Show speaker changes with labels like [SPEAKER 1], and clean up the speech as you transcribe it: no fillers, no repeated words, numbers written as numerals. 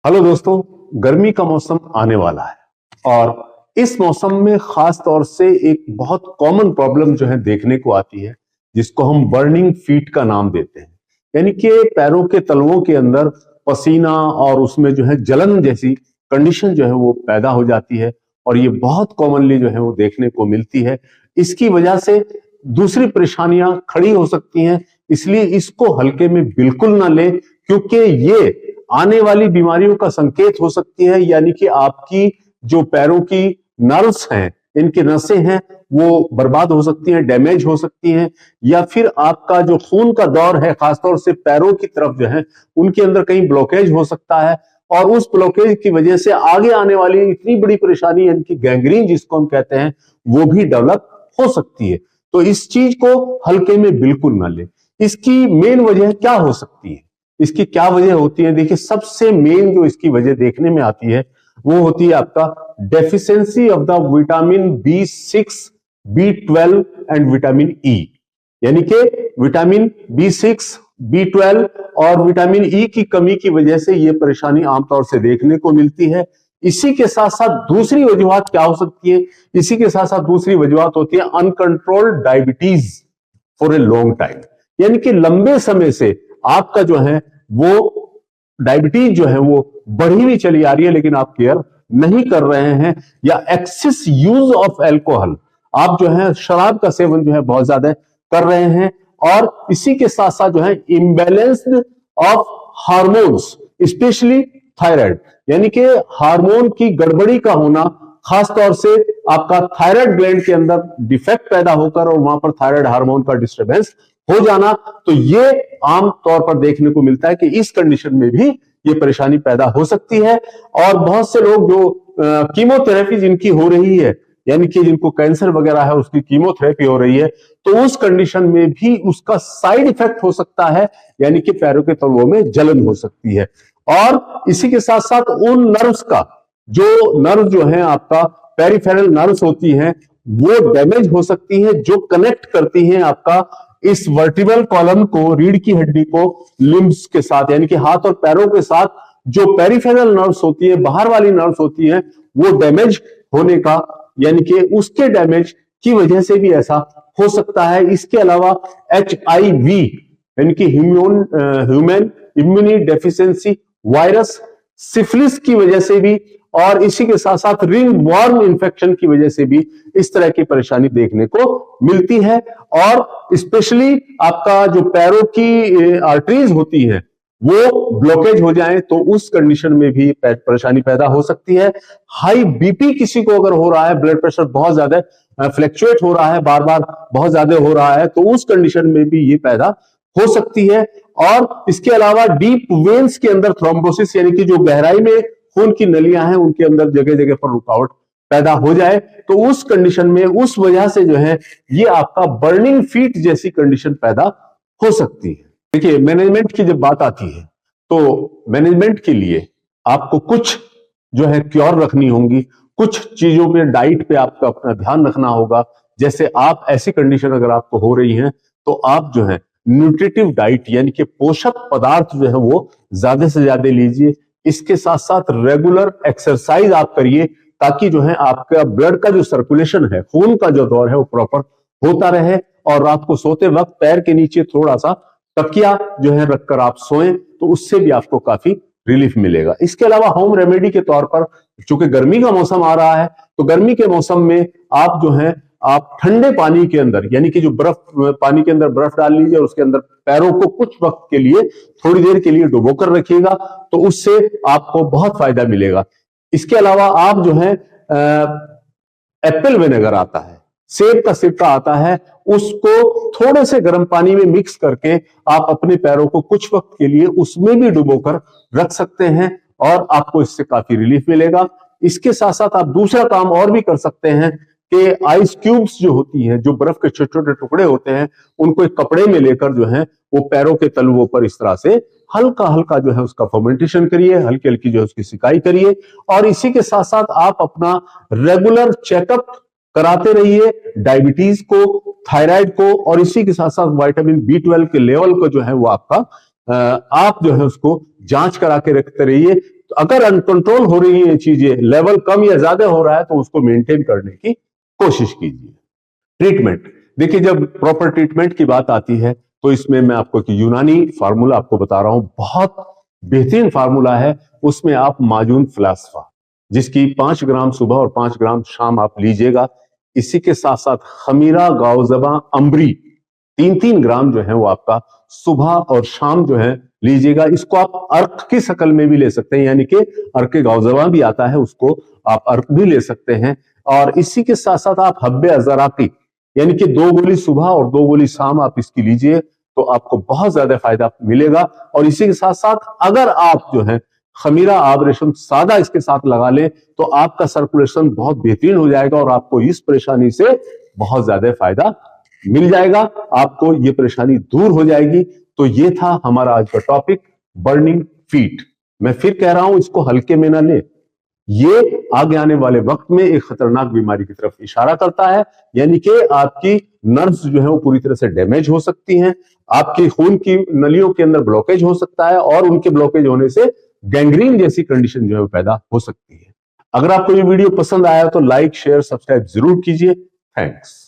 [SPEAKER 1] Hello दोस्तों, गर्मी का मौसम आने वाला है और इस मौसम में खास तौर से एक बहुत कॉमन प्रॉब्लम जो है देखने को आती है, जिसको हम बर्निंग फीट का नाम देते हैं। यानी कि पैरों के तलवों के अंदर पसीना और उसमें जो है जलन जैसी कंडीशन जो है वो पैदा हो जाती है और ये बहुत कॉमनली जो है वो देखने को मिलती है। इसकी वजह से दूसरी परेशानियां खड़ी हो सकती हैं, इसलिए इसको हल्के में बिल्कुल ना लें, क्योंकि ये आने वाली बीमारियों का संकेत हो सकती है। यानी कि आपकी जो पैरों की नर्व्स हैं, इनकी नसें हैं, वो बर्बाद हो सकती हैं, डैमेज हो सकती हैं, या फिर आपका जो खून का दौर है खासतौर से पैरों की तरफ जो है उनके अंदर कहीं ब्लॉकेज हो सकता है और उस ब्लॉकेज की वजह से आगे आने वाली इतनी बड़ी परेशानी यानी कि गैंग्रीन जिसको हम कहते हैं वो भी डेवलप हो सकती है। तो इस चीज को हल्के में बिल्कुल ना ले। इसकी मेन वजह क्या हो सकती है, इसकी क्या वजह होती है? देखिए, सबसे मेन जो इसकी वजह देखने में आती है वो होती है आपका deficiency of the vitamin B6, B12 and vitamin E. यानी कि विटामिन B6, B12 और विटामिन ई की कमी की वजह से ये परेशानी आमतौर से देखने को मिलती है। इसी के साथ साथ दूसरी वजूहत क्या हो सकती है? इसी के साथ साथ दूसरी वजूहत होती है uncontrolled diabetes for a long time. यानी कि लंबे समय से आपका जो है वो डायबिटीज जो है वो बढ़ी हुई चली आ रही है, लेकिन आप केयर नहीं कर रहे हैं, या एक्सेस यूज ऑफ एल्कोहल, आप जो है शराब का सेवन जो है बहुत ज्यादा कर रहे हैं, और इसी के साथ साथ जो है imbalanced of hormones, specially thyroid, यानी कि हार्मोन की गड़बड़ी का होना, खासतौर से आपका थायराइड ग्लैंड के अंदर डिफेक्ट पैदा होकर और वहां पर थायराइड हार्मोन का डिस्टर्बेंस हो जाना। तो ये आम तौर पर देखने को मिलता है कि इस कंडीशन में भी ये परेशानी पैदा हो सकती है। और बहुत से लोग जो कीमोथेरेपी जिनकी हो रही है, यानी कि जिनको कैंसर वगैरह है उसकी कीमोथेरेपी हो रही है, तो उस कंडीशन में भी उसका साइड इफेक्ट हो सकता है, यानी कि पैरों के तलवों में जलन हो सकती है। और इसी के साथ साथ उन नर्व्स का जो नर्व जो है आपका पेरिफेरल नर्व्स होती हैं वो डैमेज हो सकती हैं, जो कनेक्ट करती हैं आपका इस वर्टिब्रल कॉलम को, रीढ़ की हड्डी को लिम्ब्स के साथ, यानी कि हाथ और पैरों के साथ जो पेरिफेरल नर्व्स होती है, बाहर वाली नर्व्स होती हैं, वो डैमेज होने का, यानी कि उसके डैमेज की वजह से भी ऐसा हो सकता है। इसके अलावा HIV यानी कि human immune deficiency virus, syphilis की वजह से भी, और इसी के साथ साथ रिंग वॉर्म इंफेक्शन की वजह से भी इस तरह की परेशानी देखने को मिलती है। और स्पेशली आपका जो पैरों की आर्टरीज होती है वो ब्लॉकेज हो जाए तो उस कंडीशन में भी परेशानी पैदा हो सकती है। हाई बीपी किसी को अगर हो रहा है, ब्लड प्रेशर बहुत ज्यादा फ्लक्चुएट हो रहा है, बार बार बहुत ज्यादा हो रहा है, तो उस कंडीशन में भी ये पैदा हो सकती है। और इसके अलावा डीप वेन्स के अंदर थ्रोम्बोसिस, यानी कि जो गहराई में खून की नलियां हैं उनके अंदर जगह जगह पर रुकावट पैदा हो जाए, तो उस कंडीशन में, उस वजह से जो है ये आपका बर्निंग फीट जैसी कंडीशन पैदा हो सकती है। देखिए, मैनेजमेंट की जब बात आती है तो मैनेजमेंट के लिए आपको कुछ जो है क्योर रखनी होंगी, कुछ चीजों पे, डाइट पे आपको अपना ध्यान रखना होगा। जैसे आप ऐसी कंडीशन अगर आपको हो रही है तो आप जो है न्यूट्रिटिव डाइट यानी कि पोषक पदार्थ जो है वो ज्यादा से ज्यादा लीजिए। इसके साथ साथ रेगुलर एक्सरसाइज आप करिए, ताकि जो है आपका ब्लड का जो सर्कुलेशन है, खून का जो दौर है वो प्रॉपर होता रहे, और रात को सोते वक्त पैर के नीचे थोड़ा सा तकिया जो है रखकर आप सोएं, तो उससे भी आपको काफी रिलीफ मिलेगा। इसके अलावा होम रेमेडी के तौर पर, चूंकि गर्मी का मौसम आ रहा है, तो गर्मी के मौसम में आप जो है आप ठंडे पानी के अंदर, यानी कि जो बर्फ, पानी के अंदर बर्फ डाल लीजिए और उसके अंदर पैरों को कुछ वक्त के लिए, थोड़ी देर के लिए डुबोकर रखिएगा, तो उससे आपको बहुत फायदा मिलेगा। इसके अलावा आप जो है एप्पल विनेगर आता है, सेब का सिरका आता है, उसको थोड़े से गर्म पानी में मिक्स करके आप अपने पैरों को कुछ वक्त के लिए उसमें भी डुबोकर रख सकते हैं और आपको इससे काफी रिलीफ मिलेगा। इसके साथ साथ आप दूसरा काम और भी कर सकते हैं कि आइस क्यूब्स जो होती हैं, जो बर्फ के छोटे छोटे टुकड़े होते हैं, उनको एक कपड़े में लेकर जो है वो पैरों के तलवों पर इस तरह से हल्का हल्का जो है उसका फर्मेंटेशन करिए, हल्की हल्की जो है उसकी सिकाई करिए। और इसी के साथ साथ आप अपना रेगुलर चेकअप कराते रहिए, डायबिटीज को, थायराइड को, और इसी के साथ साथ विटामिन B12 के लेवल को जो है वो आपका आप जो है उसको जांच करा के रखते रहिए, तो अगर अनकंट्रोल हो रही है चीजें, लेवल कम या ज्यादा हो रहा है, तो उसको मेंटेन करने की कोशिश कीजिए। ट्रीटमेंट, देखिए जब प्रॉपर ट्रीटमेंट की बात आती है तो इसमें मैं आपको एक यूनानी फार्मूला आपको बता रहा हूं, बहुत बेहतरीन फार्मूला है। उसमें आप माजून फलासफा, जिसकी 5 ग्राम सुबह और 5 ग्राम शाम आप लीजिएगा। इसी के साथ साथ खमीरा, गाओजबा, अम्बरी 3-3 ग्राम जो है वो आपका सुबह और शाम जो है लीजिएगा। इसको आप अर्क की शक्ल में भी ले सकते हैं, यानी कि अर्क गाओजबा भी आता है, उसको आप अर्क भी ले सकते हैं। और इसी के साथ साथ आप हब्बे अजराकी, यानी कि 2 गोली सुबह और 2 गोली शाम आप इसकी लीजिए, तो आपको बहुत ज्यादा फायदा मिलेगा। और इसी के साथ साथ अगर आप जो है खमीरा, आब रेशम सादा इसके साथ लगा ले, तो आपका सर्कुलेशन बहुत बेहतरीन हो जाएगा और आपको इस परेशानी से बहुत ज्यादा फायदा मिल जाएगा, आपको ये परेशानी दूर हो जाएगी। तो ये था हमारा आज का टॉपिक, बर्निंग फीट। मैं फिर कह रहा हूं, इसको हल्के में ना ले, ये आगे आने वाले वक्त में एक खतरनाक बीमारी की तरफ इशारा करता है, यानी कि आपकी नर्व्स जो है वो पूरी तरह से डैमेज हो सकती हैं, आपकी खून की नलियों के अंदर ब्लॉकेज हो सकता है और उनके ब्लॉकेज होने से गैंग्रीन जैसी कंडीशन जो है वो पैदा हो सकती है। अगर आपको ये वीडियो पसंद आया तो लाइक, शेयर, सब्सक्राइब जरूर कीजिए। थैंक्स।